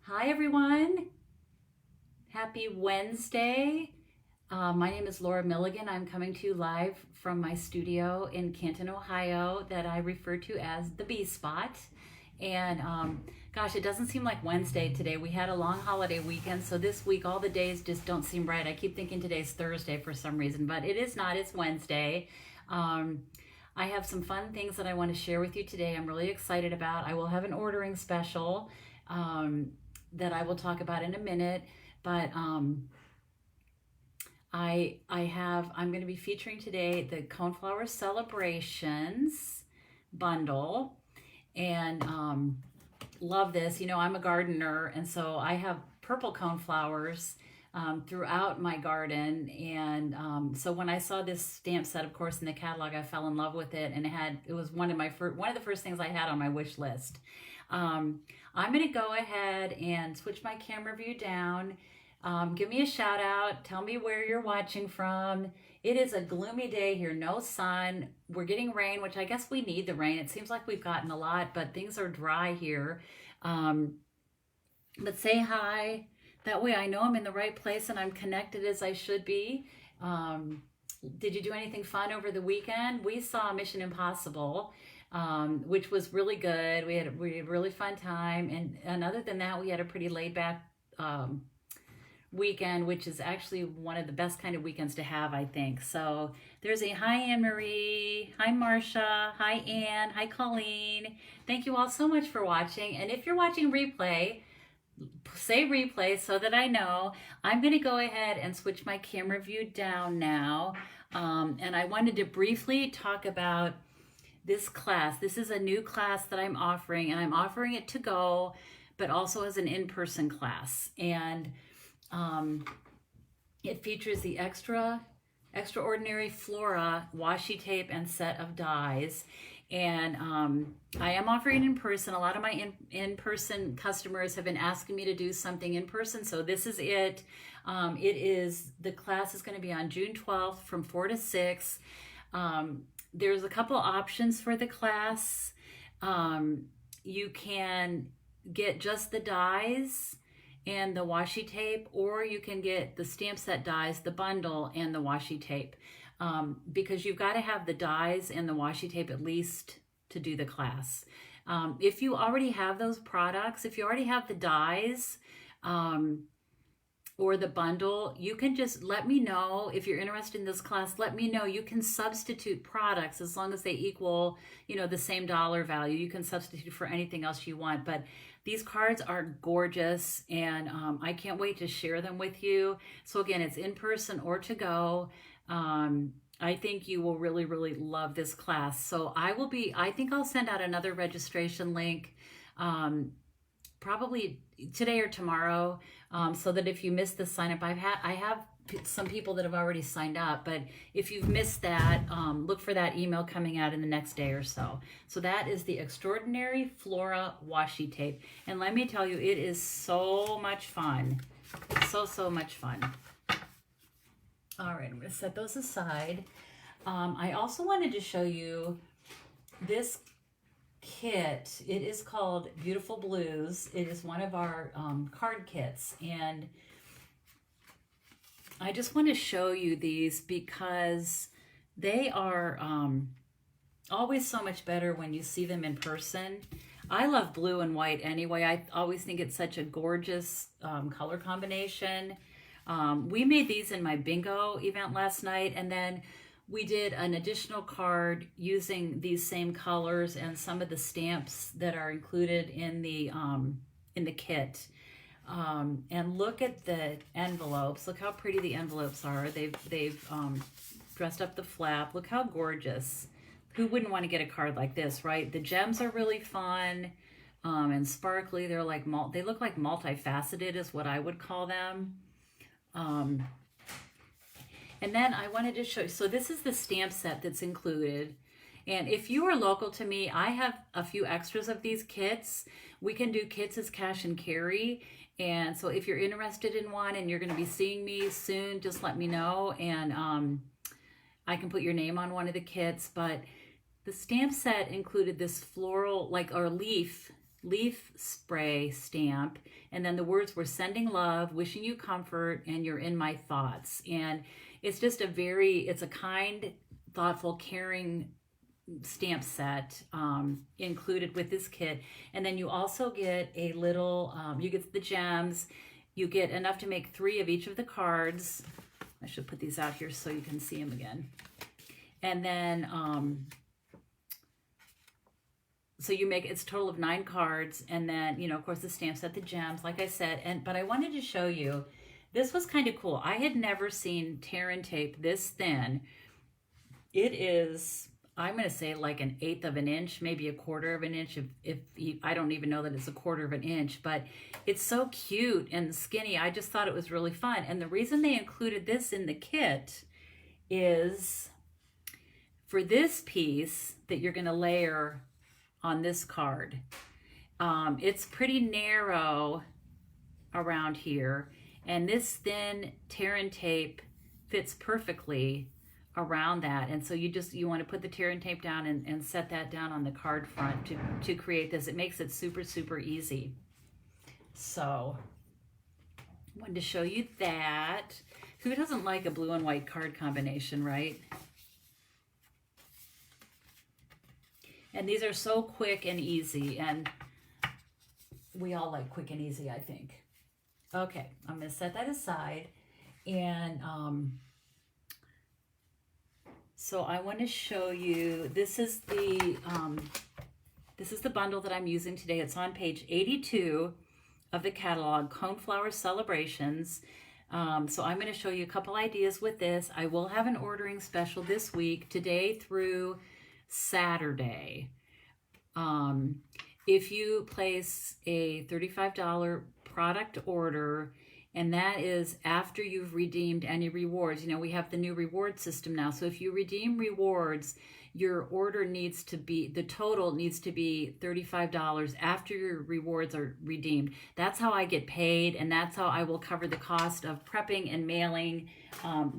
Hi everyone, happy Wednesday. My name is Laura Milligan. I'm coming to you live from my studio in Canton, Ohio that I refer to as the B Spot. And gosh, it doesn't seem like Wednesday today. We had a long holiday weekend, so this week all the days just don't seem right. I keep thinking today's Thursday for some reason, but it is not, it's Wednesday. Um, I have some fun things that I want to share with you today. I'm really excited about. I will have an ordering special. Um, that I will talk about in a minute, but I'm going to be featuring today the Coneflower Celebrations bundle, and love this. You know, I'm a gardener, and so I have purple coneflowers throughout my garden, and so when I saw this stamp set, of course, in the catalog, I fell in love with it, and it was one of the first things I had on my wish list. I'm going to go ahead and switch my camera view down. Give me a shout out. Tell me where you're watching from. It is a gloomy day here, no sun. We're getting rain, which I guess we need the rain. It seems like we've gotten a lot, but things are dry here. But say hi. That way I know I'm in the right place and I'm connected as I should be. Did you do anything fun over the weekend? We saw Mission Impossible. Which was really good. We had a really fun time. And other than that, we had a pretty laid back weekend, which is actually one of the best kind of weekends to have, I think. So there's a hi, Anne-Marie. Hi, Marcia. Hi, Anne. Hi, Colleen. Thank you all so much for watching. And if you're watching replay, say replay so that I know. I'm going to go ahead and switch my camera view down now. And I wanted to briefly talk about this class. This is a new class that I'm offering, and I'm offering it to go, but also as an in-person class. And it features the Extraordinary Flora washi tape and set of dies. And I am offering it in person. A lot of my in-person customers have been asking me to do something in person, so this is it. The class is going to be on June 12th from 4 to 6. There's a couple options for the class. You can get just the dies and the washi tape, or you can get the stamp set dies, the bundle, and the washi tape. Because you've got to have the dies and the washi tape at least to do the class. If you already have those products, if you already have the dies, or the bundle, you can just let me know. If you're interested in this class, let me know. You can substitute products as long as they equal, the same dollar value. You can substitute for anything else you want. But these cards are gorgeous, and I can't wait to share them with you. So again, it's in person or to go. I think you will really, really love this class. So I think I'll send out another registration link probably today or tomorrow, so that if you missed the sign up, I have some people that have already signed up, but if you've missed that, look for that email coming out in the next day or so. So that is the Extraordinary Flora washi tape, and let me tell you, it is so much fun. So much fun. All right, I'm going to set those aside. I also wanted to show you this kit. It is called Beautiful Blues. It is one of our card kits, and I just want to show you these because they are always so much better when you see them in person. I love blue and white anyway. I always think it's such a gorgeous color combination. We made these in my bingo event last night, and then we did an additional card using these same colors and some of the stamps that are included in the kit. And look at the envelopes. Look how pretty the envelopes are. They've dressed up the flap. Look how gorgeous. Who wouldn't want to get a card like this, right? The gems are really fun and sparkly. They're like they look like multifaceted is what I would call them. And then I wanted to show you, so this is the stamp set that's included. And if you are local to me, I have a few extras of these kits. We can do kits as cash and carry. And so if you're interested in one and you're going to be seeing me soon, just let me know. And I can put your name on one of the kits. But the stamp set included this floral, or leaf leaf spray stamp. And then the words were sending love, wishing you comfort, and you're in my thoughts. And it's just it's a kind, thoughtful, caring stamp set included with this kit. And then you also get a little, you get the gems. You get enough to make 3 of each of the cards. I should put these out here so you can see them again. And then, so you make, it's a total of 9 cards. And then, you know, of course, the stamp set, the gems, like I said. But I wanted to show you, this was kind of cool. I had never seen tear and tape this thin. It is, I'm going to say like 1/8 of an inch, maybe 1/4 of an inch. If I don't even know that it's 1/4 of an inch, but it's so cute and skinny. I just thought it was really fun. And the reason they included this in the kit is for this piece that you're going to layer on this card. It's pretty narrow around here, and this thin tear and tape fits perfectly around that. And so you want to put the tear and tape down and set that down on the card front to create this. It makes it super, super easy. So I wanted to show you that. Who doesn't like a blue and white card combination, right? And these are so quick and easy, and we all like quick and easy, I think. Okay, I'm going to set that aside, and so I want to show you, this is the bundle that I'm using today. It's on page 82 of the catalog, Coneflower Celebrations. So I'm going to show you a couple ideas with this. I will have an ordering special this week, today through Saturday. If you place a $35 product order, and that is after you've redeemed any rewards. You know, we have the new reward system now. So if you redeem rewards, your order needs to be, the total needs to be $35 after your rewards are redeemed. That's how I get paid, and that's how I will cover the cost of prepping and mailing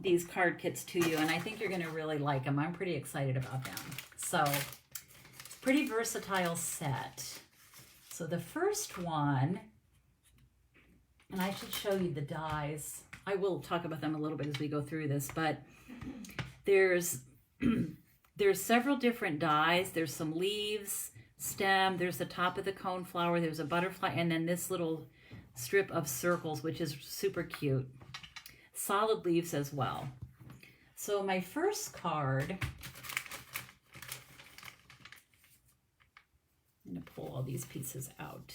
these card kits to you. And I think you're going to really like them. I'm pretty excited about them. So it's a pretty versatile set. So the first one, and I should show you the dies. I will talk about them a little bit as we go through this, but there's several different dies. There's some leaves, stem, there's the top of the coneflower, there's a butterfly, and then this little strip of circles, which is super cute. Solid leaves as well. So my first card, I'm going to pull all these pieces out.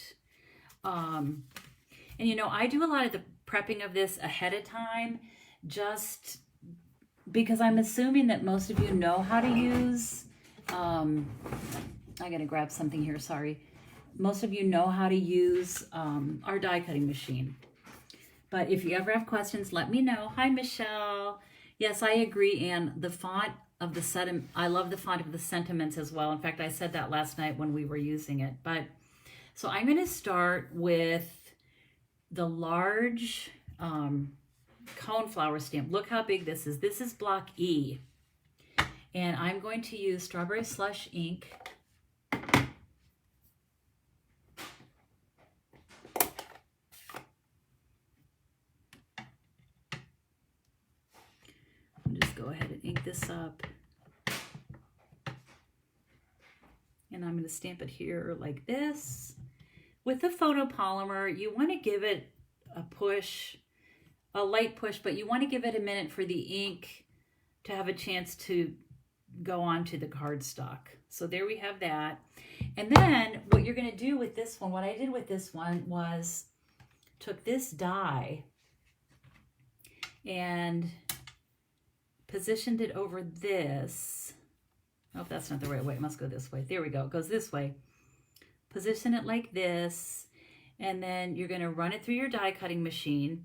And you know, I do a lot of the prepping of this ahead of time, just because I'm assuming that most of you know how to use, I gotta grab something here, sorry. Most of you know how to use our die cutting machine. But if you ever have questions, let me know. Hi, Michelle. Yes, I agree, and the font of the I love the font of the sentiments as well. In fact, I said that last night when we were using it. But so I'm gonna start with the large coneflower stamp. Look how big this is. This is block E. And I'm going to use Strawberry Slush ink. I'll just go ahead and ink this up. And I'm going to stamp it here like this. With the photopolymer, you want to give it a push, a light push, but you want to give it a minute for the ink to have a chance to go onto the cardstock. So there we have that. And then what you're going to do with this one, what I did with this one was took this die and positioned it over this. Oh, that's not the right way. It must go this way. There we go. It goes this way. Position it like this, and then you're going to run it through your die cutting machine,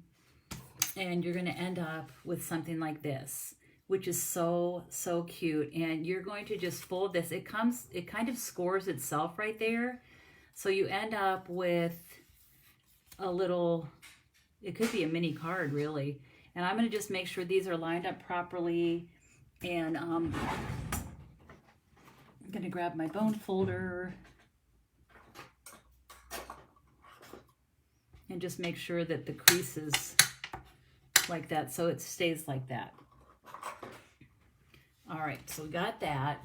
and you're going to end up with something like this, which is so, so cute. And you're going to just fold this. It kind of scores itself right there. So you end up with a little, it could be a mini card really. And I'm going to just make sure these are lined up properly. And I'm going to grab my bone folder. And just make sure that the crease is like that, so it stays like that. All right, so we got that.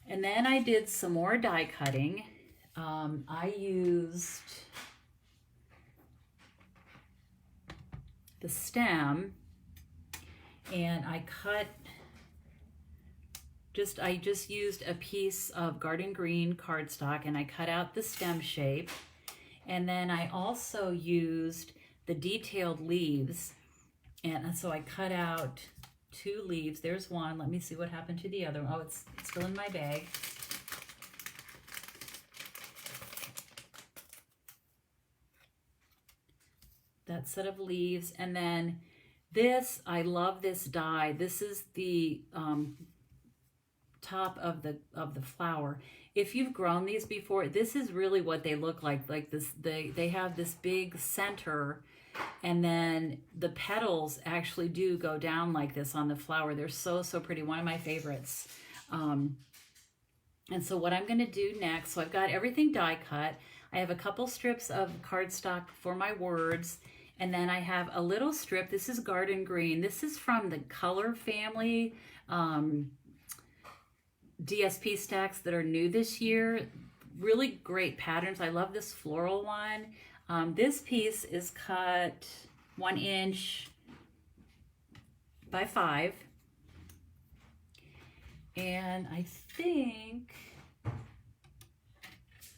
And then I did some more die cutting. I used the stem, and I just used a piece of garden green cardstock, and I cut out the stem shape. And then I also used the detailed leaves. And so I cut out 2 leaves. There's one. Let me see what happened to the other one. Oh, it's still in my bag. That set of leaves. And then this, I love this die. This is the top of the flower. If you've grown these before, this is really what they look like this. They have this big center, and then the petals actually do go down like this on the flower. They're so pretty. One of my favorites. And so what I'm going to do next, so I've got everything die cut. I have a couple strips of cardstock for my words, and then I have a little strip. This is garden green. This is from the Color family DSP stacks that are new this year. Really great patterns. I love this floral one. This piece is cut 1 inch by 5. And I think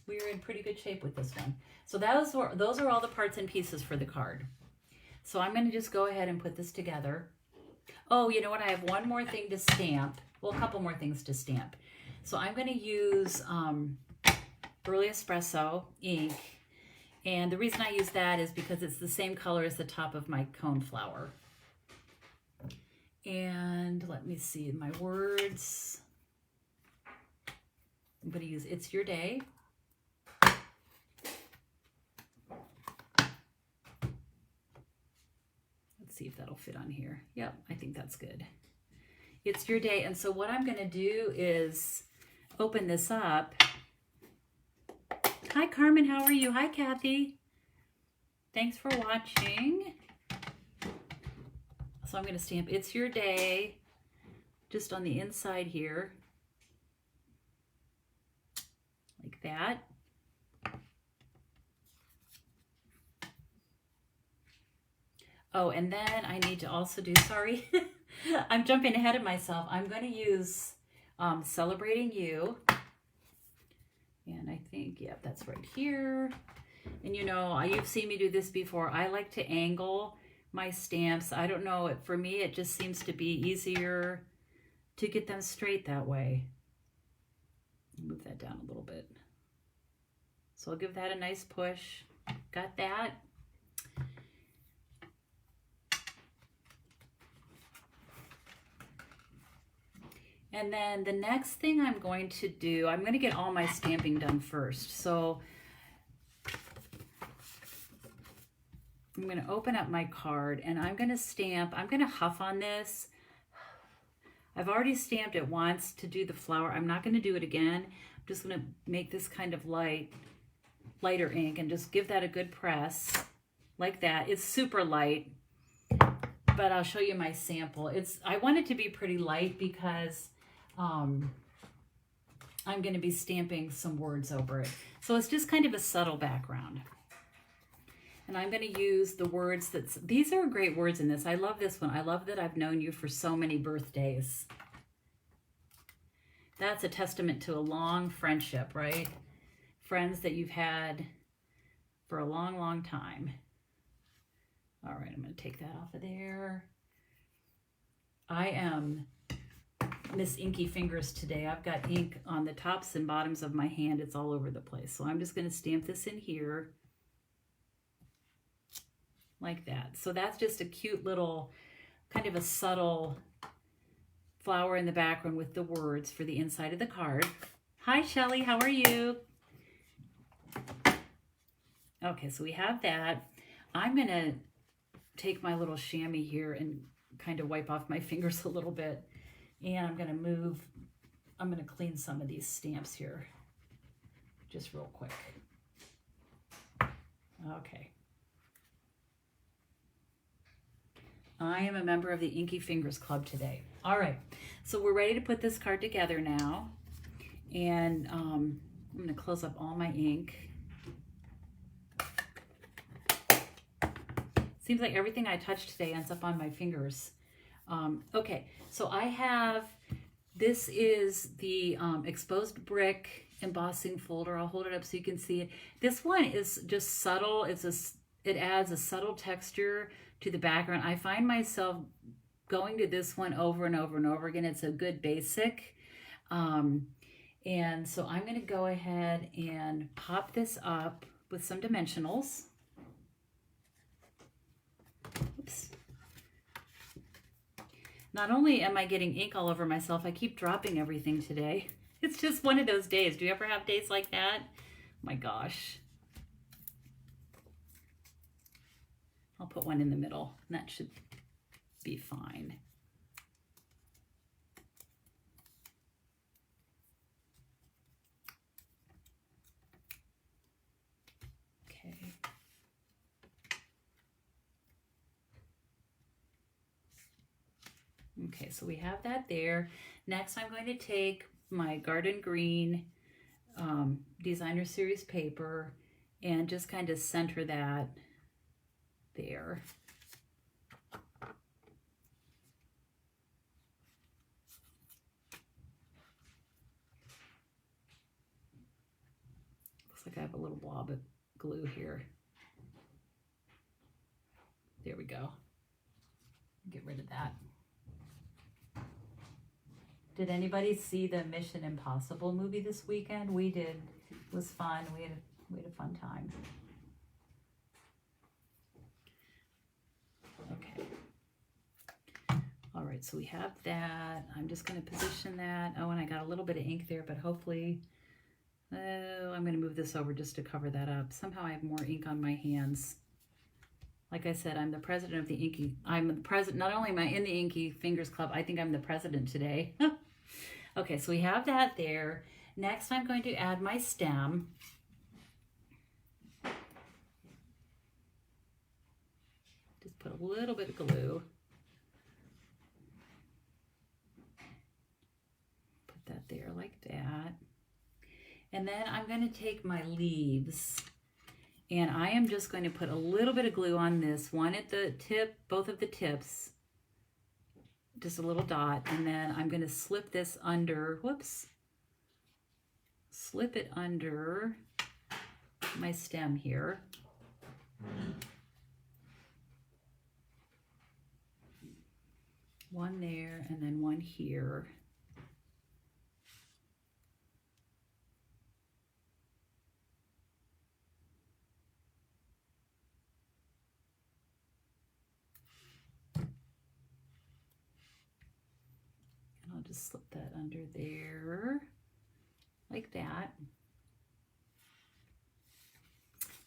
we are in pretty good shape with this one. So those are all the parts and pieces for the card. So I'm going to just go ahead and put this together. Oh, you know what? I have one more thing to stamp. Well, a couple more things to stamp. So I'm going to use Early Espresso ink. And the reason I use that is because it's the same color as the top of my Coneflower. And let me see, my words. I'm going to use It's Your Day. Let's see if that'll fit on here. Yep, I think that's good. It's Your Day. And so what I'm going to do is open this up. Hi, Carmen. How are you? Hi, Kathy. Thanks for watching. So I'm going to stamp It's Your Day just on the inside here. Like that. Oh, and then I need to also do, sorry, I'm jumping ahead of myself. I'm going to use Celebrating You. And I think, yeah, that's right here. And you know, you've seen me do this before. I like to angle my stamps. I don't know, for me, it just seems to be easier to get them straight that way. Move that down a little bit. So I'll give that a nice push. Got that. And then the next thing I'm going to do, I'm going to get all my stamping done first. So I'm going to open up my card and I'm going to stamp. I'm going to huff on this. I've already stamped it once to do the flower. I'm not going to do it again. I'm just going to make this kind of lighter ink and just give that a good press like that. It's super light, but I'll show you my sample. I want it to be pretty light because I'm going to be stamping some words over it. So it's just kind of a subtle background. And I'm going to use the words these are great words in this. I love this one. I love that I've known you for so many birthdays. That's a testament to a long friendship, right? Friends that you've had for a long, long time. All right, I'm going to take that off of there. I am Miss Inky Fingers today. I've got ink on the tops and bottoms of my hand. It's all over the place. So I'm just going to stamp this in here like that. So that's just a cute little, kind of a subtle flower in the background with the words for the inside of the card. Hi, Shelly. How are you? Okay, so we have that. I'm going to take my little chamois here and kind of wipe off my fingers a little bit. And I'm going to clean some of these stamps here just real quick. Okay. I am a member of the Inky Fingers Club today. All right, so we're ready to put this card together now. And I'm going to close up all my ink. Seems like everything I touch today ends up on my fingers. Okay, so I have, this is the exposed brick embossing folder. I'll hold it up so you can see it. This one is just subtle. It adds a subtle texture to the background. I find myself going to this one over and over and over again. It's a good basic. And so I'm going to go ahead and pop this up with some dimensionals. Oops. Not only am I getting ink all over myself, I keep dropping everything today. It's just one of those days. Do you ever have days like that? Oh my gosh. I'll put one in the middle, and that should be fine. Okay. Okay, so we have that there. Next, I'm going to take my Garden Green Designer Series paper and just kind of center that there. Looks like I have a little blob of glue here. There we go. Get rid of that. Did anybody see the Mission Impossible movie this weekend? We did. It was fun. We had a fun time. Okay. All right, so we have that. I'm just going to position that. Oh, and I got a little bit of ink there, but hopefully, I'm going to move this over just to cover that up. Somehow I have more ink on my hands. Like I said, I'm the president of the Inky. I'm the president. Not only am I in the Inky Fingers Club, I think I'm the president today. Okay, so we have that there. Next, I'm going to add my stem. Just put a little bit of glue. Put that there like that. And then I'm going to take my leaves. And I am just going to put a little bit of glue on this, one at the tip, both of the tips, just a little dot, and then I'm going to slip this under, whoops, slip it under my stem here. One there, and then one here. Just slip that under there like that.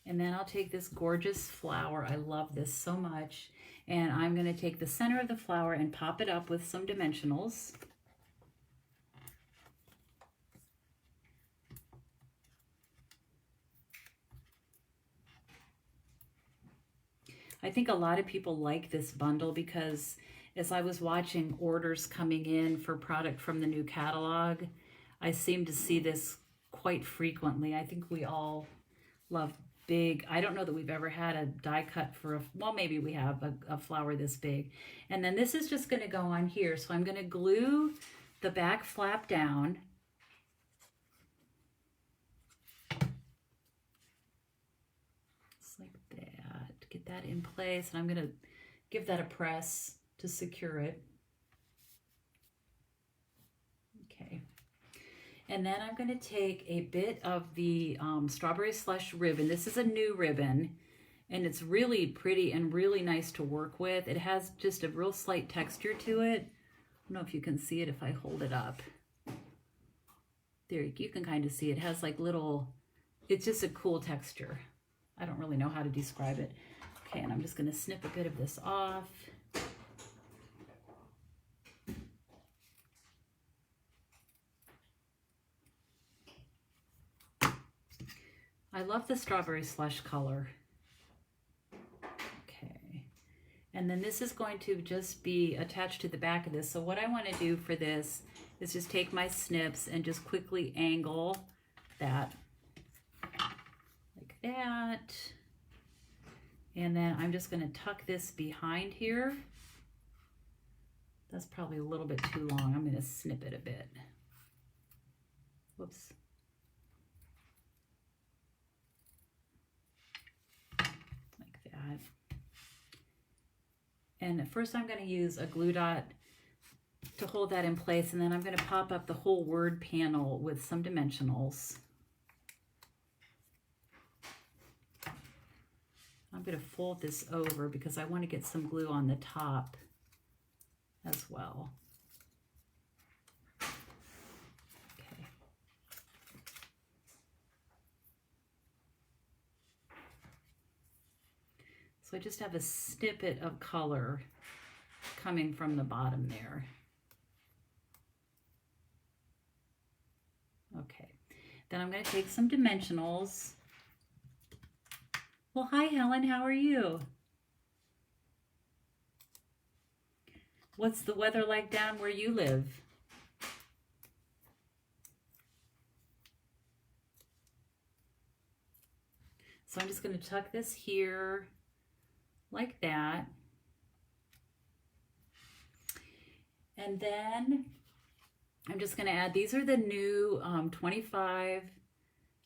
And then I'll take this gorgeous flower. I love this so much. And I'm going to take the center of the flower and pop it up with some dimensionals. I think a lot of people like this bundle because as I was watching orders coming in for product from the new catalog, I seem to see this quite frequently. I think we all love big. I don't know that we've ever had a die cut for a, well, maybe we have a flower this big. And then this is just going to go on here. So I'm going to glue the back flap down. Just like that. Get that in place. And I'm going to give that a press to secure it. Okay. And then I'm going to take a bit of the Strawberry Slush ribbon. This is a new ribbon, and it's really pretty and really nice to work with. It has just a real slight texture to it. I don't know if you can see it if I hold it up. There, you can kind of see it has like little, it's just a cool texture. I don't really know how to describe it. Okay, and I'm just going to snip a bit of this off. I love the Strawberry Slush color. Okay. And then this is going to just be attached to the back of this. So what I want to do for this is just take my snips and just quickly angle that like that. And then I'm just going to tuck this behind here. That's probably a little bit too long. I'm going to snip it a bit. Whoops. Like that. And at first I'm going to use a glue dot to hold that in place, and then I'm going to pop up the whole word panel with some dimensionals. I'm going to fold this over because I want to get some glue on the top as well. Okay. So I just have a snippet of color coming from the bottom there. Okay, then I'm going to take some dimensionals. Well, hi Helen, how are you? What's the weather like down where you live? So I'm just going to tuck this here like that. And then I'm just going to add, these are the new 25,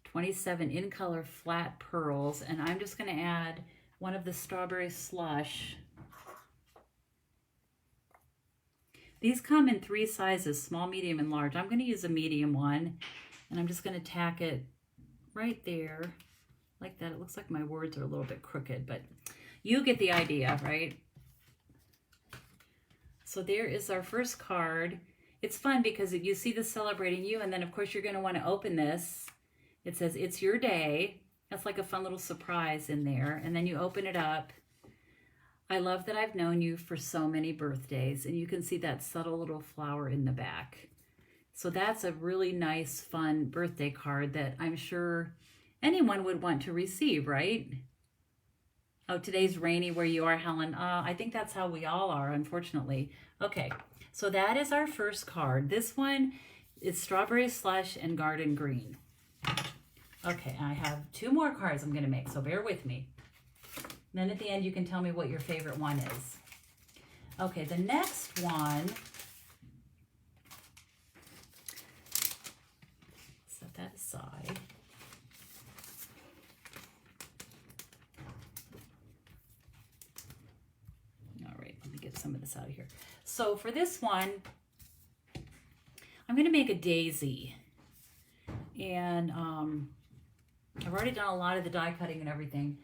27 in color flat pearls, and I'm just going to add one of the strawberry slush. These come in 3 sizes, small, medium, and large. I'm going to use a medium one, and I'm just going to tack it right there like that. It looks like my words are a little bit crooked, but you get the idea, right? So there is our first card. It's fun because you see the celebrating you, and then of course you're going to want to open this. It says, it's your day. That's like a fun little surprise in there. And then you open it up. I love that I've known you for so many birthdays, and you can see that subtle little flower in the back. So that's a really nice, fun birthday card that I'm sure anyone would want to receive, right? Oh, today's rainy where you are, Helen. I think that's how we all are, unfortunately. Okay, so that is our first card. This one is Strawberry Slush and Garden Green. Okay, I have 2 more cards I'm going to make, so bear with me. Then at the end, you can tell me what your favorite one is. Okay, the next one, set that aside. All right, let me get some of this out of here. So for this one, I'm going to make a daisy. And I've already done a lot of the die cutting and everything.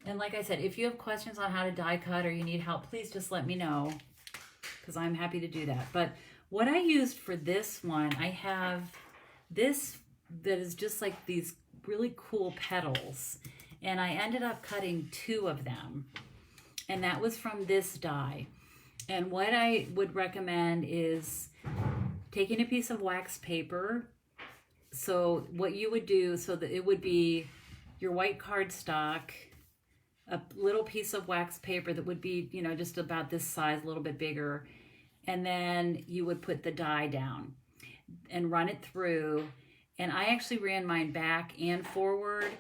And like I said, if you have questions on how to die cut or you need help, please just let me know, because I'm happy to do that. But what I used for this one, I have this that is just like these really cool petals. And I ended up cutting 2 of them. And that was from this die. And what I would recommend is taking a piece of wax paper. So what you would do, so that it would be your white cardstock, a little piece of wax paper that would be, you know, just about this size, a little bit bigger. And then you would put the die down and run it through. And I actually ran mine back and forward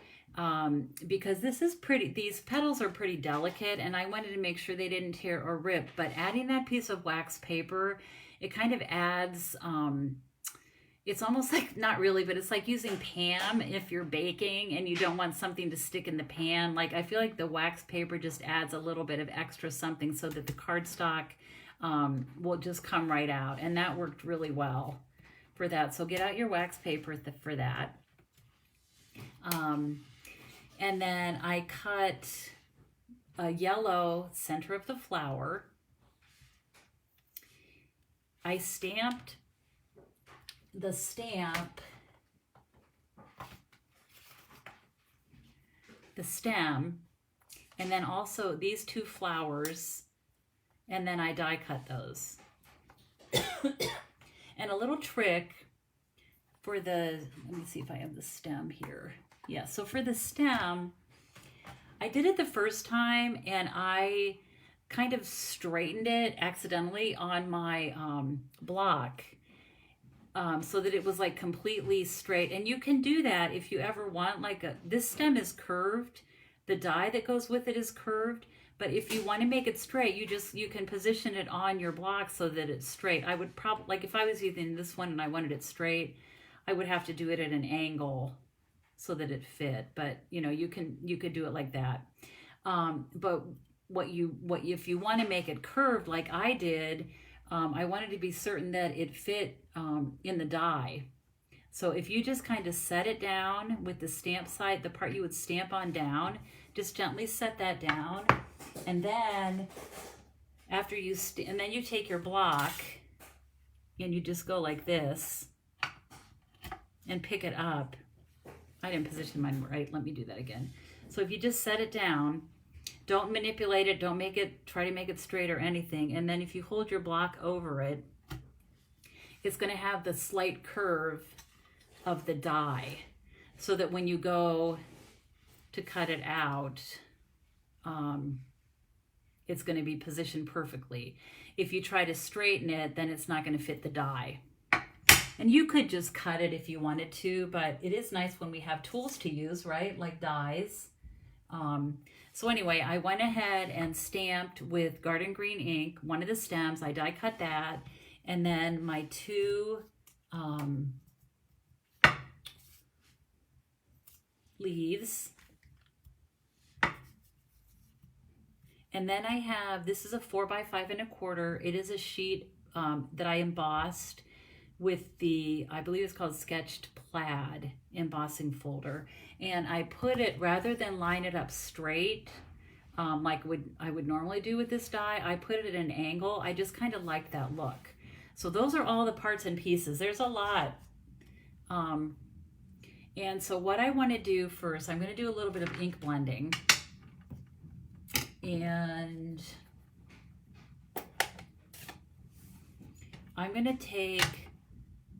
because this is pretty, these petals are pretty delicate, and I wanted to make sure they didn't tear or rip. But adding that piece of wax paper, it kind of adds, it's almost like, not really, but it's like using Pam if you're baking and you don't want something to stick in the pan. Like, I feel like the wax paper just adds a little bit of extra something so that the cardstock will just come right out. And that worked really well for that. So get out your wax paper for that. And then I cut a yellow center of the flower. I stamped the stamp, the stem, and then also these 2 flowers, and then I die cut those. And a little trick for the, let me see if I have the stem here. Yeah, so for the stem, I did it the first time and I kind of straightened it accidentally on my block, so that it was like completely straight. And you can do that if you ever want, like this stem is curved. The die that goes with it is curved. But if you want to make it straight, you can position it on your block so that it's straight. I would probably, like if I was using this one and I wanted it straight, I would have to do it at an angle so that it fit. But you know, you could do it like that. But if you want to make it curved like I did, I wanted to be certain that it fit in the die. So if you just kind of set it down with the stamp side, the part you would stamp on down, just gently set that down. And then after you, and then you take your block and you just go like this and pick it up. I didn't position mine right. Let me do that again. So if you just set it down, don't manipulate it, don't try to make it straight or anything. And then if you hold your block over it, it's going to have the slight curve of the die, so that when you go to cut it out, it's going to be positioned perfectly. If you try to straighten it, then it's not going to fit the die. And you could just cut it if you wanted to, but it is nice when we have tools to use, right? Like dies. So anyway, I went ahead and stamped with Garden Green ink one of the stems. I die cut that. And then my two leaves. And then I have, this is a 4x5 1/4. It is a sheet that I embossed with the, I believe it's called Sketched Plaid embossing folder. And I put it, rather than line it up straight, like I would normally do with this die, I put it at an angle. I just kind of like that look. So those are all the parts and pieces. There's a lot. And so what I want to do first, I'm going to do a little bit of ink blending. And I'm going to take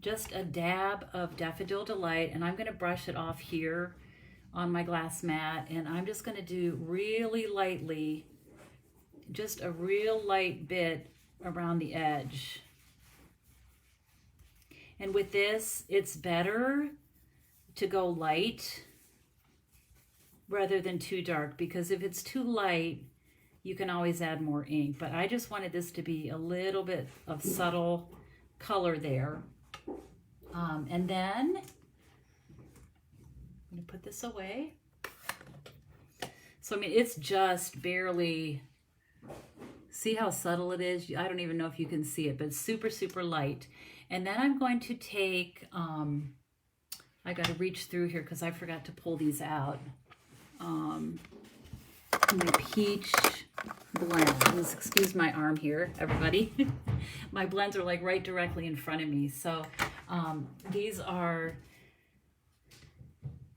just a dab of Daffodil Delight, and I'm going to brush it off here on my glass mat, and I'm just going to do really lightly, just a real light bit around the edge. And with this, it's better to go light rather than too dark, because if it's too light, you can always add more ink. But I just wanted this to be a little bit of subtle color there. And then I'm going to put this away. So, I mean, it's just barely, see how subtle it is? I don't even know if you can see it, but it's super, super light. And then I'm going to take, I got to reach through here because I forgot to pull these out. My peach blends. Excuse my arm here, everybody. My blends are like right directly in front of me. So these are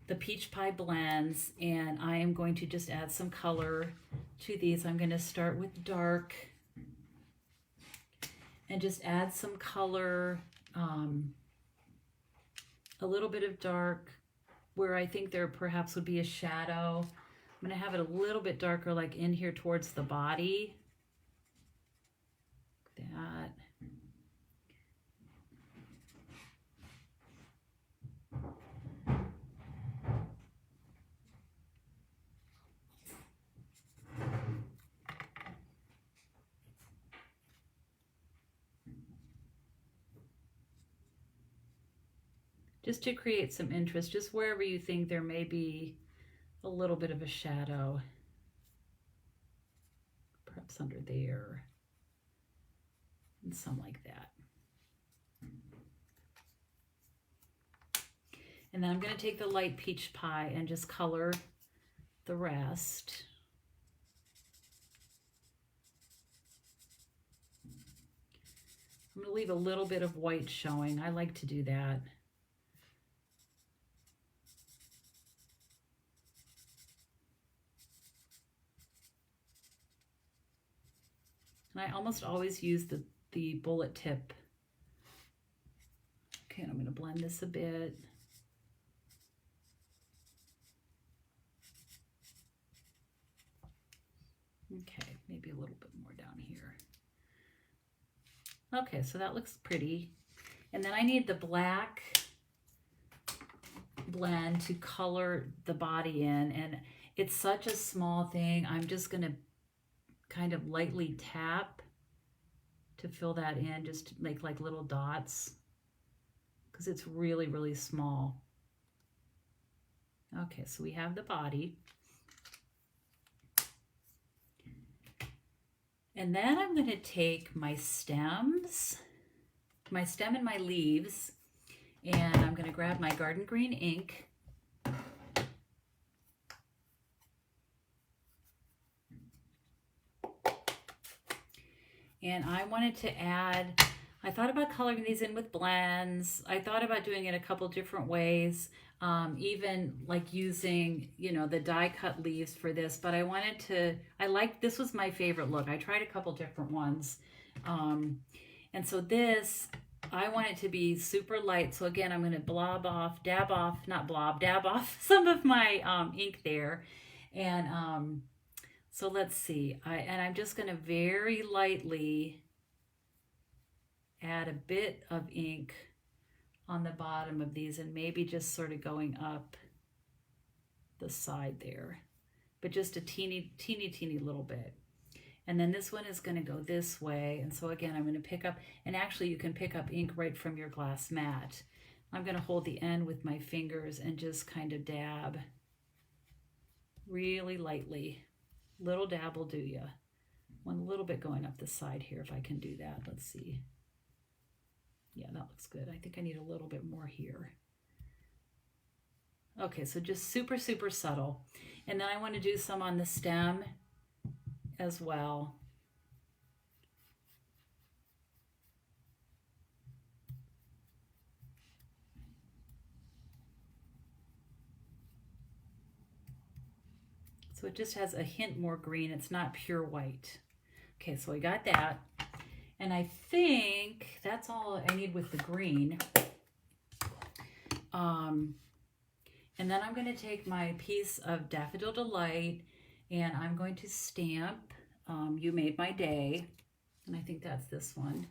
the peach pie blends, and I am going to just add some color to these. I'm going to start with dark and just add some color, a little bit of dark where I think there perhaps would be a shadow. I'm going to have it a little bit darker, like in here towards the body. That. Just to create some interest, just wherever you think there may be a little bit of a shadow. Perhaps under there. And some like that. And then I'm going to take the light peach pie and just color the rest. I'm going to leave a little bit of white showing. I like to do that. And I almost always use the bullet tip. Okay, and I'm going to blend this a bit. a little bit more down here. Okay, so that looks pretty. And then I need the black blend to color the body in, and it's such a small thing. I'm just going to kind of lightly tap to fill that in, just to make like little dots, because it's really, really small. Okay, so we have the body. And then I'm going to take my stems, my stem and my leaves, and I'm going to grab my garden green ink. And I wanted to add, I thought about coloring these in with blends. I thought about doing it a couple different ways, even like using, you know, the die cut leaves for this, but I wanted to, this was my favorite look. I tried a couple different ones. And so this, I want it to be super light. So again, I'm going to dab off some of my ink there. And so let's see, and I'm just going to very lightly add a bit of ink on the bottom of these, and maybe just sort of going up the side there, but just a teeny little bit. And then this one is going to go this way. And so again, I'm going to pick up, and actually you can pick up ink right from your glass mat. I'm going to hold the end with my fingers and just kind of dab really lightly. Little dab will do ya. One little bit going up the side here, if I can do that. Let's see. Yeah, that looks good. I think I need a little bit more here. Okay, so just super, super subtle. And then I want to do some on the stem as well. So it just has a hint more green. It's not pure white. Okay, so we got that. And I think that's all I need with the green. And then I'm going to take my piece of Daffodil Delight, and I'm going to stamp You Made My Day. And I think that's this one.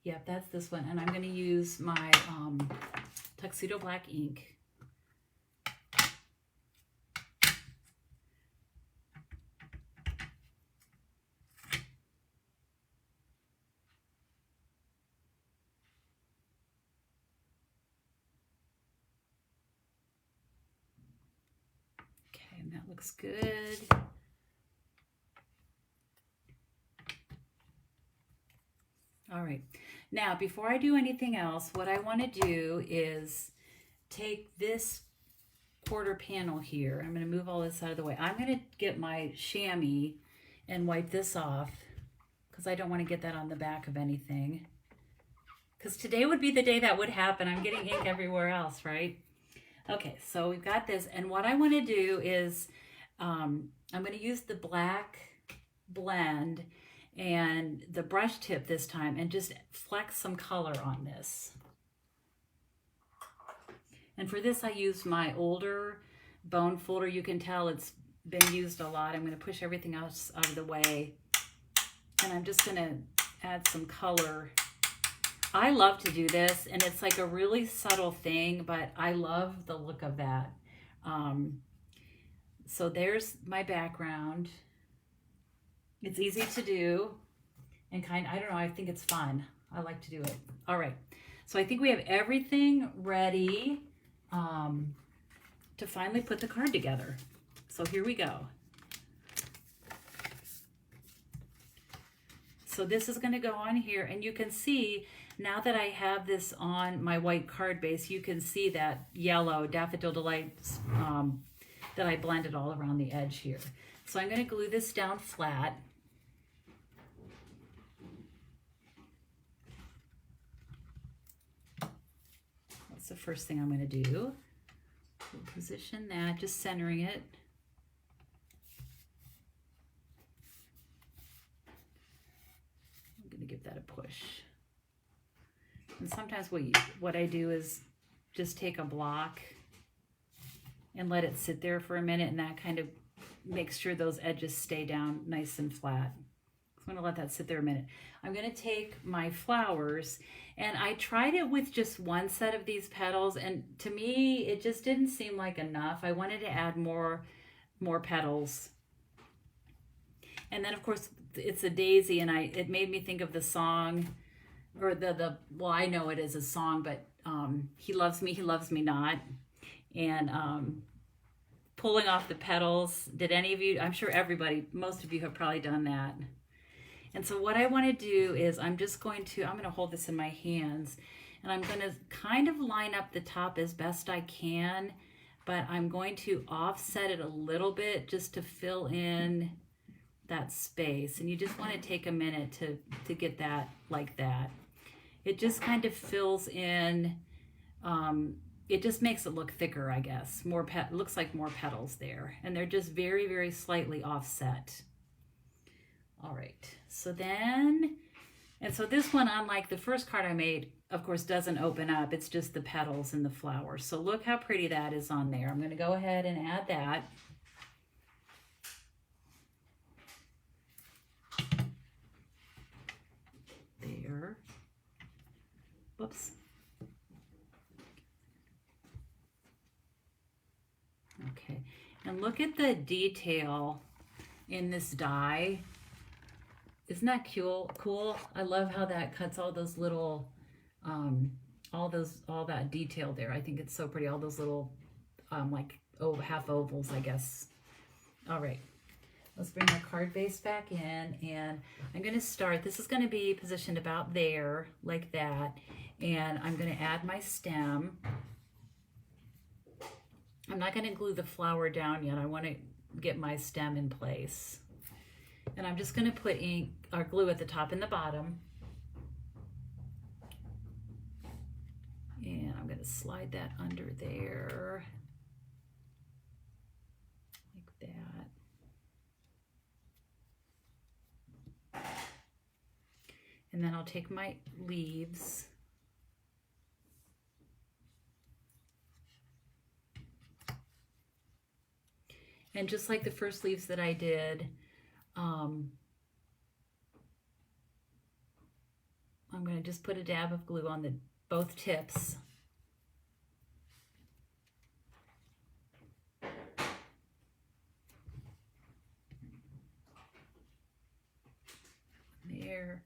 Yep, that's this one. And I'm going to use my Tuxedo Black ink. Okay, and that looks good. All right, now before I do anything else, what I want to do is take this quarter panel here. I'm going to move all this out of the way. I'm going to get my chamois and wipe this off because I don't want to get that on the back of anything. Because today would be the day that would happen. I'm getting ink everywhere else, right? Okay, so we've got this. And what I want to do is I'm going to use the black blend and the brush tip this time and just flex some color on this. And for this I used my older bone folder. You can tell it's been used a lot. I'm going to push everything else out of the way. And I'm just going to add some color. I love to do this, and it's like a really subtle thing, but I love the look of that. So there's my background. It's easy to do and I don't know, I think it's fun. I like to do it. All right, so I think we have everything ready to finally put the card together. So here we go. So this is going to go on here, and you can see now that I have this on my white card base, you can see that yellow Daffodil Delight that I blended all around the edge here. So I'm going to glue this down flat. That's the first thing I'm going to do. We'll position that, just centering it. I'm going to give that a push. And sometimes what I do is just take a block and let it sit there for a minute, and that kind of makes sure those edges stay down nice and flat. I'm gonna let that sit there a minute. I'm gonna take my flowers, and I tried it with just one set of these petals, and to me it just didn't seem like enough. I wanted to add more petals. And then of course it's a daisy, and it made me think of the song, or well, I know it is a song, but he loves me not. And pulling off the petals. Did any of you, I'm sure most of you have probably done that. And so what I want to do is I'm going to hold this in my hands, and I'm going to kind of line up the top as best I can, but I'm going to offset it a little bit just to fill in that space. And you just want to take a minute to get that like that. It just kind of fills in, it just makes it look thicker, I guess. Looks like more petals there, and they're just very, very slightly offset. All right, so this one, unlike the first card I made, of course, doesn't open up. It's just the petals and the flowers. So look how pretty that is on there. I'm going to go ahead and add that. There. Whoops. Okay, and look at the detail in this die. Isn't that cool? I love how that cuts all those little, all that detail there. I think it's so pretty. All those little, half ovals, I guess. All right, let's bring our card base back in, and I'm going to start. This is going to be positioned about there, like that, and I'm going to add my stem. I'm not going to glue the flower down yet. I want to get my stem in place. And I'm just going to put ink or glue at the top and the bottom. And I'm going to slide that under there. Like that. And then I'll take my leaves. And just like the first leaves that I did, I'm going to just put a dab of glue on both tips. There.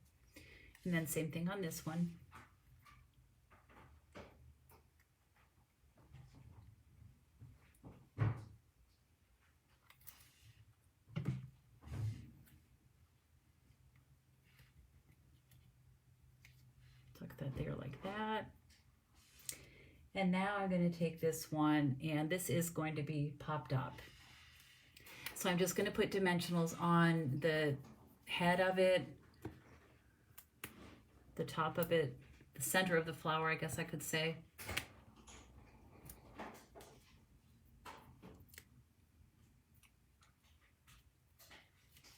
And then same thing on this one. That there like that. And now I'm going to take this one, and this is going to be popped up. So I'm just going to put dimensionals on the head of it, the top of it, the center of the flower, I guess I could say.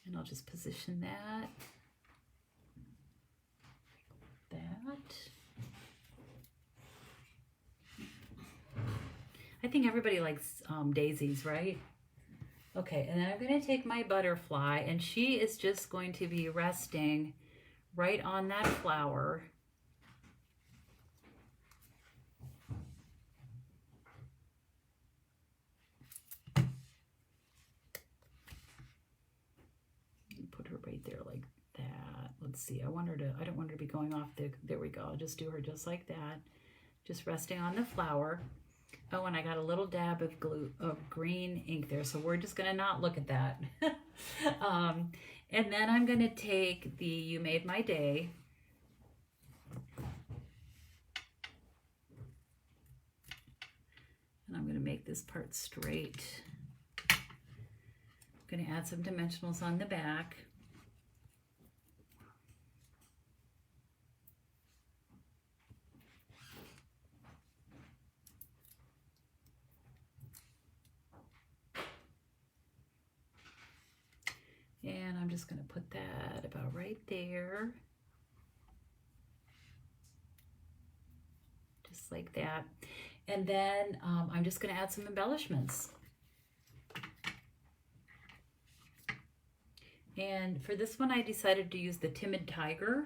And I'll just position that. I think everybody likes daisies, right? Okay, and then I'm going to take my butterfly, and she is just going to be resting right on that flower. Put her right there like that. Let's see, I don't want her to be going off there we go. I'll just do her just like that, just resting on the flower. Oh, and I got a little dab of green ink there, so we're just gonna not look at that. And then I'm gonna take the You Made My Day. And I'm gonna make this part straight. I'm gonna add some dimensionals on the back. And I'm just going to put that about right there. Just like that. And then I'm just going to add some embellishments. And for this one, I decided to use the Timid Tiger.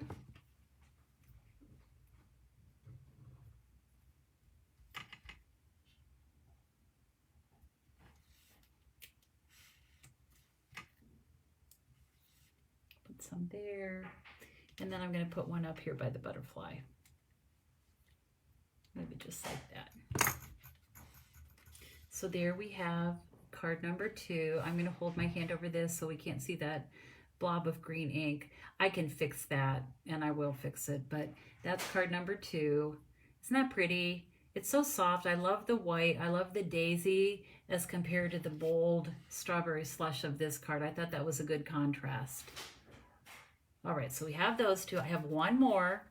Put some there. And then I'm going to put one up here by the butterfly. Maybe just like that. So there we have card number 2. I'm going to hold my hand over this so we can't see that blob of green ink. I can fix that, and I will fix it, but that's card number 2. Isn't that pretty? It's so soft. I love the white. I love the daisy as compared to the bold strawberry slush of this card. I thought that was a good contrast. All right, so we have those 2. I have one more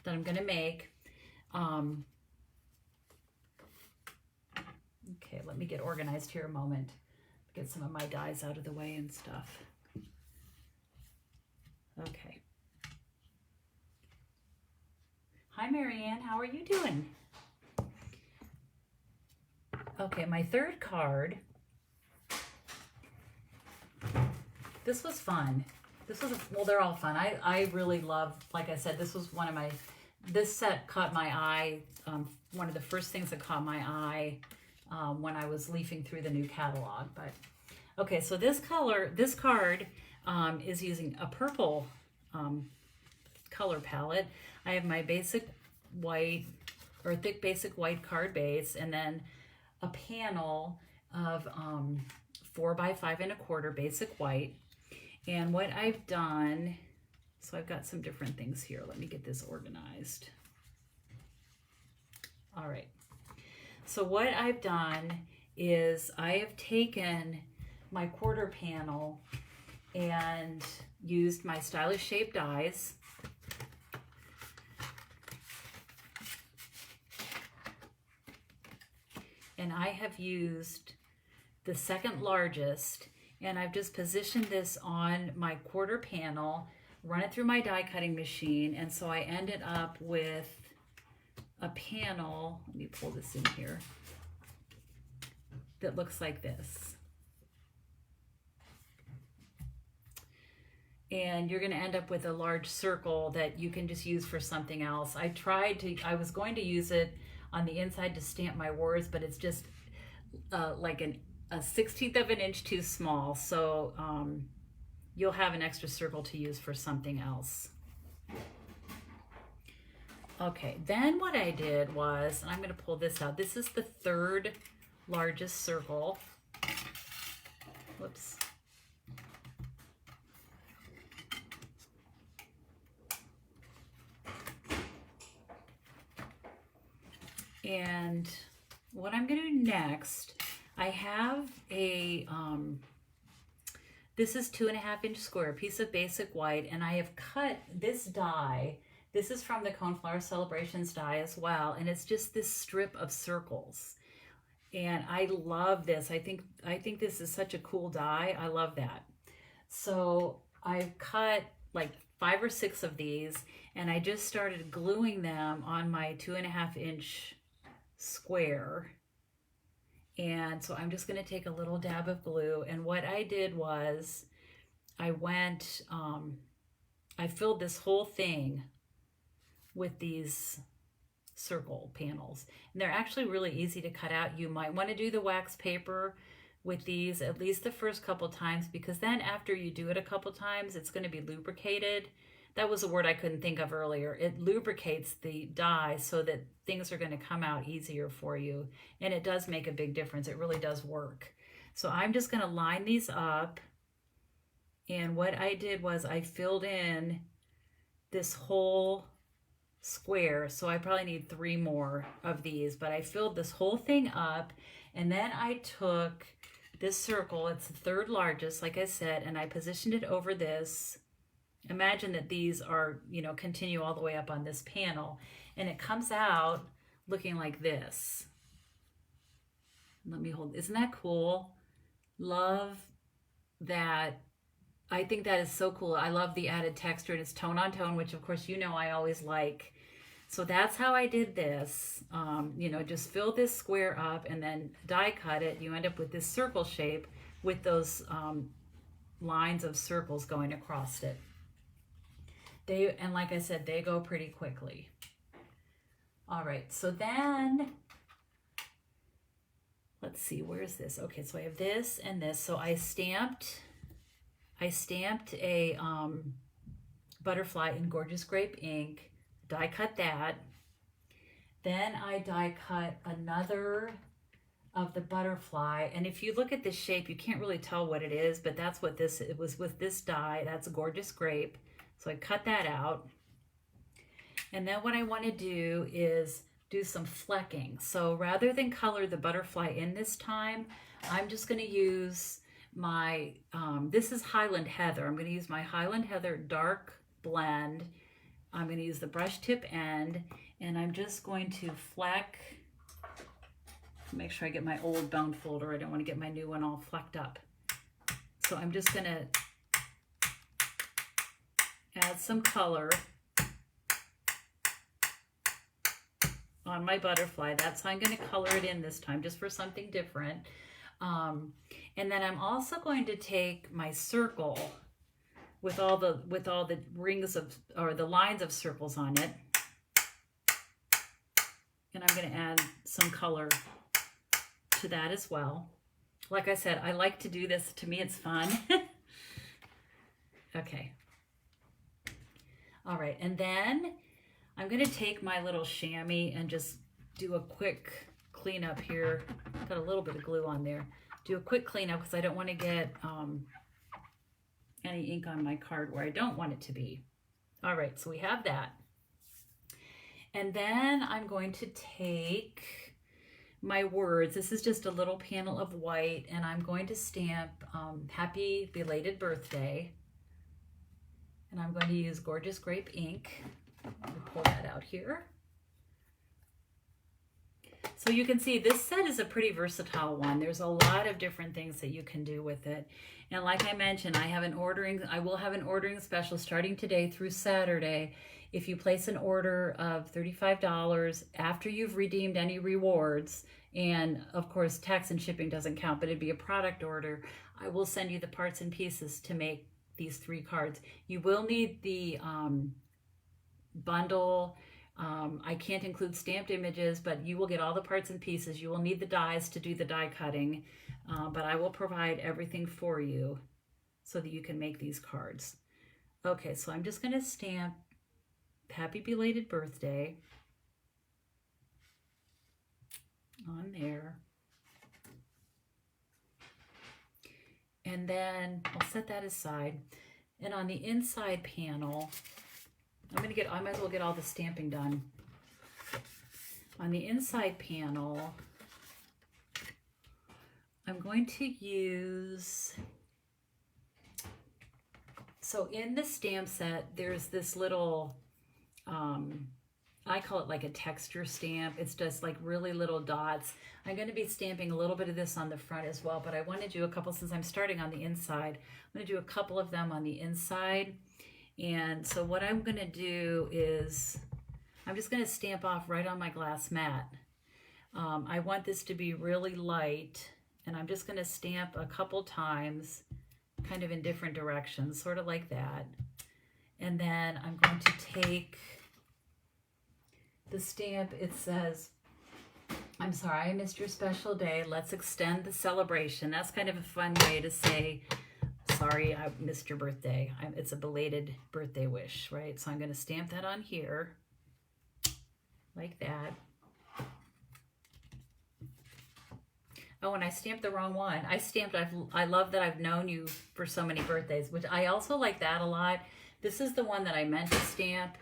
that I'm going to make. Okay, let me get organized here a moment. Get some of my dies out of the way and stuff. Okay. Hi, Marianne. How are you doing? Okay, my third card. This was fun. This was, well, they're all fun. I really love, like I said, this was one of my, this set caught my eye. One of the first things that caught my eye when I was leafing through the new catalog. But okay, so this card is using a purple color palette. I have my basic white or thick basic white card base, and then a panel of 4 by 5 1/4 basic white. And what I've done, so I've got some different things here. Let me get this organized. All right. So what I've done is I have taken my quarter panel and used my stylish shape dies. And I have used the second largest, and I've just positioned this on my quarter panel, run it through my die cutting machine, and so I ended up with a panel, let me pull this in here, that looks like this. And you're going to end up with a large circle that you can just use for something else. I was going to use it on the inside to stamp my words, but it's just like a 1/16 of an inch too small. So you'll have an extra circle to use for something else. Okay, then what I did was, and I'm going to pull this out. This is the third largest circle. Whoops. And what I'm going to do next, I have a, this is 2.5 inch square, piece of basic white, and I have cut this die. This is from the Coneflower Celebrations die as well, and it's just this strip of circles. And I love this. I think this is such a cool die. I love that. So I've cut like 5 or 6 of these, and I just started gluing them on my 2.5 inch square. And so I'm just going to take a little dab of glue, and what I did was I went, I filled this whole thing with these circle panels, and they're actually really easy to cut out. You might want to do the wax paper with these at least the first couple times, because then after you do it a couple times, it's going to be lubricated. That was a word I couldn't think of earlier. It lubricates the die so that things are going to come out easier for you, and it does make a big difference. It really does work. So I'm just going to line these up, and what I did was I filled in this whole square, so I probably need 3 more of these, but I filled this whole thing up, and then I took this circle, it's the third largest, like I said, and I positioned it over this. Imagine that these are, you know, continue all the way up on this panel, and it comes out looking like this. Let me hold, isn't that cool? Love that. I think that is so cool. I love the added texture, and it's tone on tone, which of course, you know, I always like. So that's how I did this. You know, just fill this square up and then die cut it. You end up with this circle shape with those lines of circles going across it. And like I said, they go pretty quickly. All right, so then, let's see, where's this? Okay, so I have this and this. So I stamped a butterfly in Gorgeous Grape ink, die cut that. Then I die cut another of the butterfly. And if you look at the shape, you can't really tell what it is, but that's what this, it was with this die. That's a Gorgeous Grape. So I cut that out. And then what I want to do is do some flecking. So rather than color the butterfly in this time, I'm just going to use my, this is Highland Heather. I'm going to use my Highland Heather dark blend. I'm going to use the brush tip end, and I'm just going to fleck. Make sure I get my old bound folder. I don't want to get my new one all flecked up. So I'm just going to add some color on my butterfly. That's how I'm going to color it in this time, just for something different. And then I'm also going to take my circle with all the rings of, or the lines of circles on it, and I'm going to add some color to that as well. Like I said, I like to do this. To me, it's fun. Okay. All right, and then I'm going to take my little chamois and just do a quick cleanup here. Got a little bit of glue on there. Do a quick cleanup because I don't want to get any ink on my card where I don't want it to be. All right, so we have that. And then I'm going to take my words. This is just a little panel of white, and I'm going to stamp Happy Belated Birthday. And I'm going to use Gorgeous Grape ink. Let me pull that out here. So you can see this set is a pretty versatile one. There's a lot of different things that you can do with it. And like I mentioned, I will have an ordering special starting today through Saturday. If you place an order of $35 after you've redeemed any rewards, and of course tax and shipping doesn't count, but it'd be a product order, I will send you the parts and pieces to make these 3 cards. You will need the bundle. I can't include stamped images, but you will get all the parts and pieces. You will need the dies to do the die cutting, but I will provide everything for you so that you can make these cards. Okay, so I'm just going to stamp Happy Belated Birthday on there. And then I'll set that aside. And on the inside panel, I might as well get all the stamping done. On the inside panel, I'm going to use, so in the stamp set, there's this little, I call it like a texture stamp. It's just like really little dots. I'm going to be stamping a little bit of this on the front as well, but I want to do a couple, since I'm starting on the inside, I'm going to do a couple of them on the inside. And so what I'm going to do is I'm just going to stamp off right on my glass mat. I want this to be really light, and I'm just going to stamp a couple times kind of in different directions, sort of like that. And then I'm going to take the stamp. It says, I'm sorry I missed your special day. Let's extend the celebration. That's kind of a fun way to say, sorry I missed your birthday. It's a belated birthday wish, right? So I'm going to stamp that on here like that. Oh, and I stamped the wrong one. I love that I've known you for so many birthdays, which I also like that a lot. This is the one that I meant to stamp.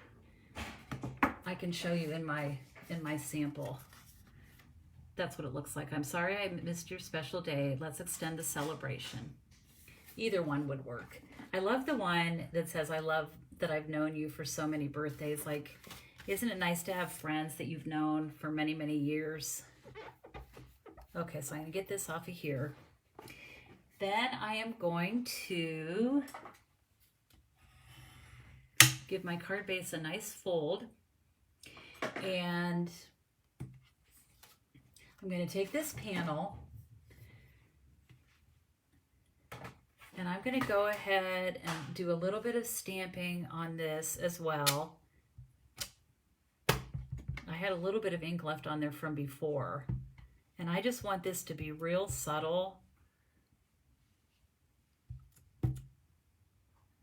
I can show you in my sample. That's what it looks like. I'm sorry I missed your special day. Let's extend the celebration. Either one would work. I love the one that says, I love that I've known you for so many birthdays. Like, isn't it nice to have friends that you've known for many, many years? Okay, so I'm gonna get this off of here. Then I am going to give my card base a nice fold. And I'm going to take this panel and And I'm going to go ahead and do a little bit of stamping on this as well. I had a little bit of ink left on there from before. And I just want this to be real subtle.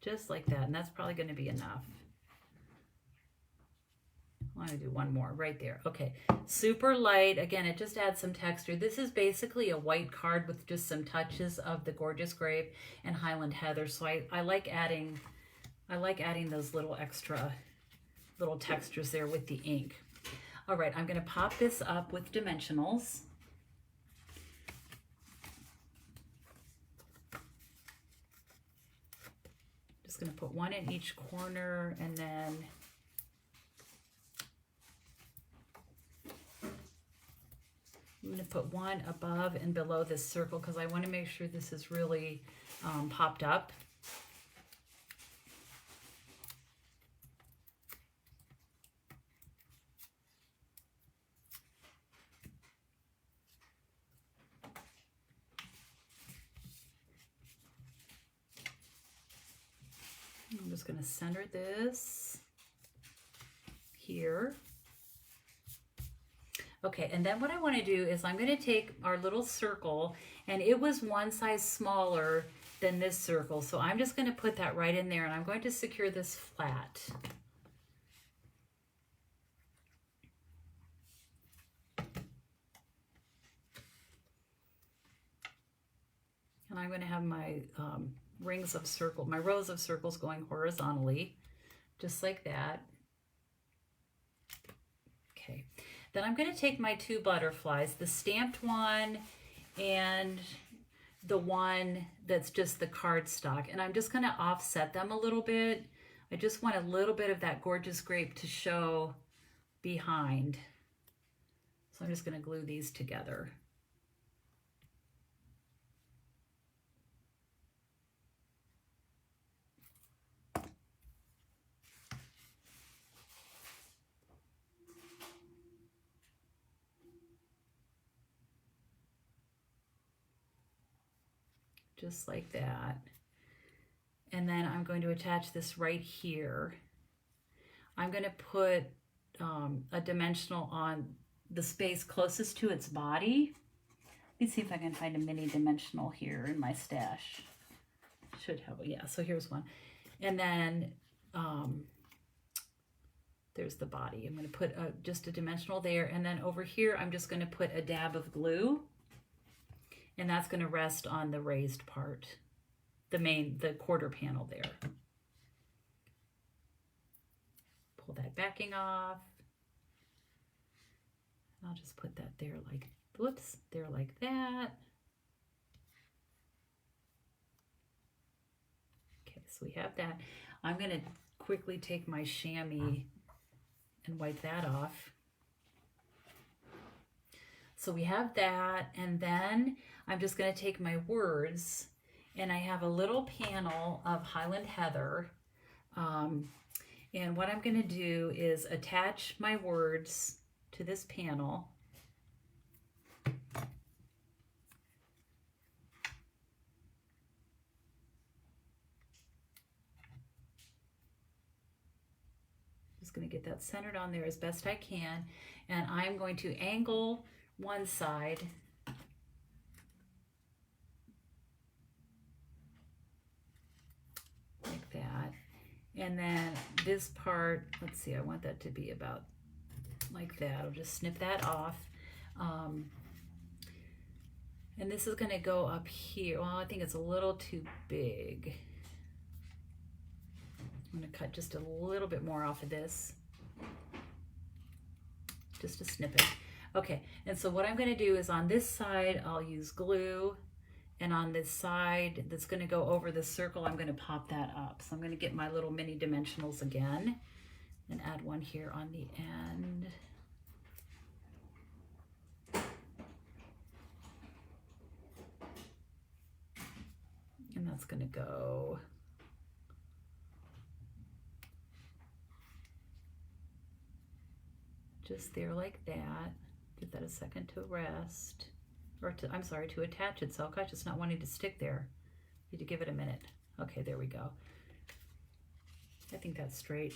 Just like that. And that's probably going to be enough. I want to do one more right there. Okay, super light. Again, it just adds some texture. This is basically a white card with just some touches of the Gorgeous Grape and Highland Heather. So I like adding those little extra little textures there with the ink. All right, I'm going to pop this up with dimensionals. Just going to put one in each corner, and then I'm going to put one above and below this circle because I want to make sure this is really popped up. I'm just going to center this here. Okay, and then what I want to do is I'm going to take our little circle, and it was one size smaller than this circle. So I'm just going to put that right in there, and I'm going to secure this flat. And I'm going to have my rows of circles going horizontally, just like that. Okay. Then I'm going to take my two butterflies, the stamped one and the one that's just the cardstock, and I'm just going to offset them a little bit. I just want a little bit of that Gorgeous Grape to show behind. So I'm just going to glue these together. Just like that. And then I'm going to attach this right here. I'm going to put a dimensional on the space closest to its body. Let me see if I can find a mini dimensional here in my stash. Should have, yeah, so here's one. And then there's the body. I'm going to put just a dimensional there. And then over here, I'm just going to put a dab of glue. And that's going to rest on the raised part, the quarter panel there. Pull that backing off. I'll just put that there like, whoops, there like that. Okay, so we have that. I'm going to quickly take my chamois and wipe that off. So we have that, and then I'm just going to take my words, and I have a little panel of Highland Heather, and what I'm going to do is attach my words to this panel. Just going to get that centered on there as best I can, and I'm going to angle one side like that, and then this part, let's see, I want that to be about like that. I'll just snip that off, and this is going to go up here. Well, I think it's a little too big. I'm going to cut just a little bit more off of this, just a snippet. Okay, and so what I'm going to do is on this side, I'll use glue, and on this side that's going to go over the circle, I'm going to pop that up. So I'm going to get my little mini dimensionals again and add one here on the end. And that's going to go just there like that. Give that a second to rest, or to, I'm sorry, to attach itself. Gosh, it's not wanting to stick there. Need to give it a minute. Okay, there we go. I think that's straight.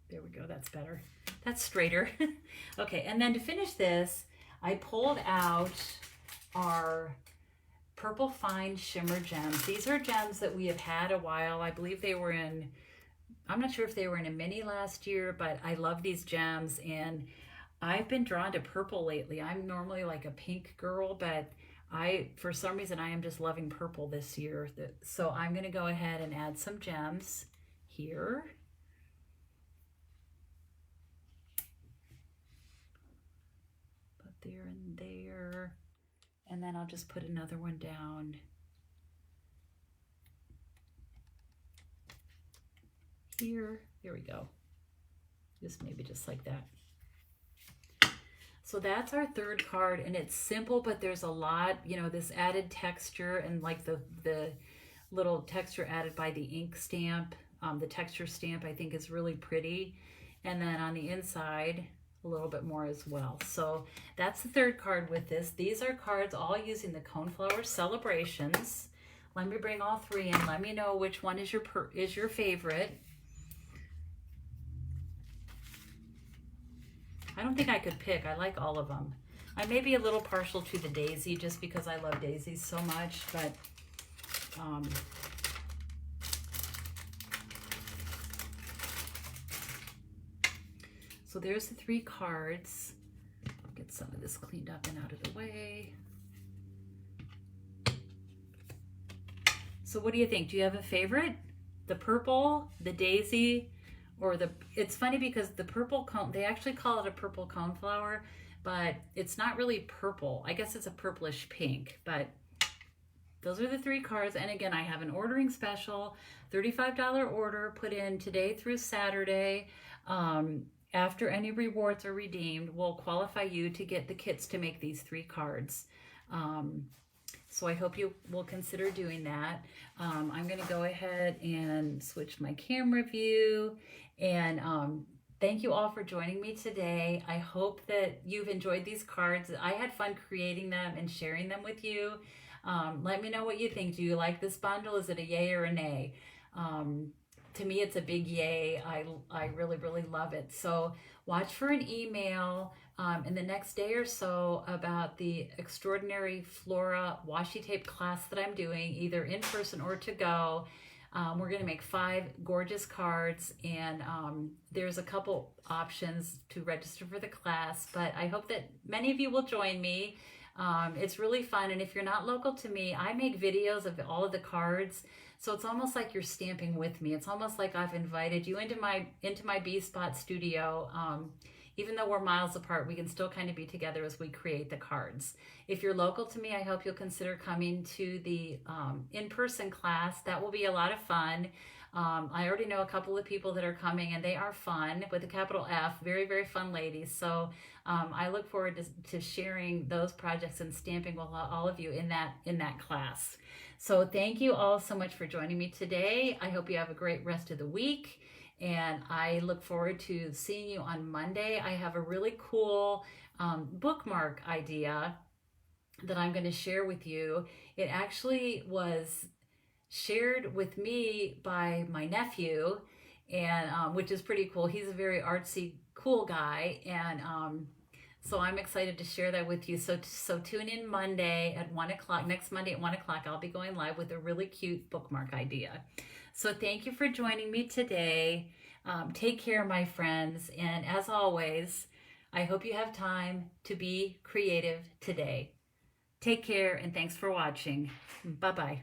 There we go, that's better. That's straighter. Okay, and then to finish this, I pulled out our Purple Fine Shimmer gems. These are gems that we have had a while. I believe they were in, I'm not sure if they were in a mini last year, but I love these gems, and I've been drawn to purple lately. I'm normally like a pink girl, but for some reason, I am just loving purple this year. So I'm gonna go ahead and add some gems here. Put there and there. And then I'll just put another one down here. There we go. Maybe just like that. So that's our third card, and it's simple, but there's a lot, you know, this added texture and like the little texture added by the ink stamp. The texture stamp I think is really pretty. And then on the inside, a little bit more as well. So that's the third card with this. These are cards all using the Coneflower Celebrations. Let me bring all three in. Let me know which one is your favorite. I don't think I could pick. I like all of them. I may be a little partial to the daisy just because I love daisies so much, but so there's the three cards. Get some of this cleaned up and out of the way. So what do you think? Do you have a favorite? The purple, the daisy, or it's funny because the purple cone, they actually call it a purple coneflower, but it's not really purple. I guess it's a purplish pink, but those are the three cards. And again, I have an ordering special, $35 order put in today through Saturday. After any rewards are redeemed, will qualify you to get the kits to make these three cards. So I hope you will consider doing that. I'm going to go ahead and switch my camera view. And thank you all for joining me today. I hope that you've enjoyed these cards. I had fun creating them and sharing them with you. Let me know what you think. Do you like this bundle? Is it a yay or a nay? To me, it's a big yay. I really, really love it. So watch for an email in the next day or so about the Extraordinary Flora washi tape class that I'm doing, either in person or to go. We're going to make 5 gorgeous cards, and there's a couple options to register for the class, but I hope that many of you will join me. It's really fun, and if you're not local to me, I make videos of all of the cards, so it's almost like you're stamping with me. It's almost like I've invited you into my B-Spot studio. Even though we're miles apart, we can still kind of be together as we create the cards. If you're local to me, I hope you'll consider coming to the in-person class. That will be a lot of fun. I already know a couple of people that are coming, and they are fun, with a capital F, very, very fun ladies. So I look forward to sharing those projects and stamping with all of you in that class. So thank you all so much for joining me today. I hope you have a great rest of the week, and I look forward to seeing you on Monday. I have a really cool bookmark idea that I'm going to share with you. It actually was shared with me by my nephew, and which is pretty cool. He's a very artsy, cool guy, and so I'm excited to share that with you. So tune in Monday at 1 o'clock. Next Monday at 1 o'clock, I'll be going live with a really cute bookmark idea. So thank you for joining me today. Take care, my friends, and as always, I hope you have time to be creative today. Take care, and thanks for watching. Bye-bye.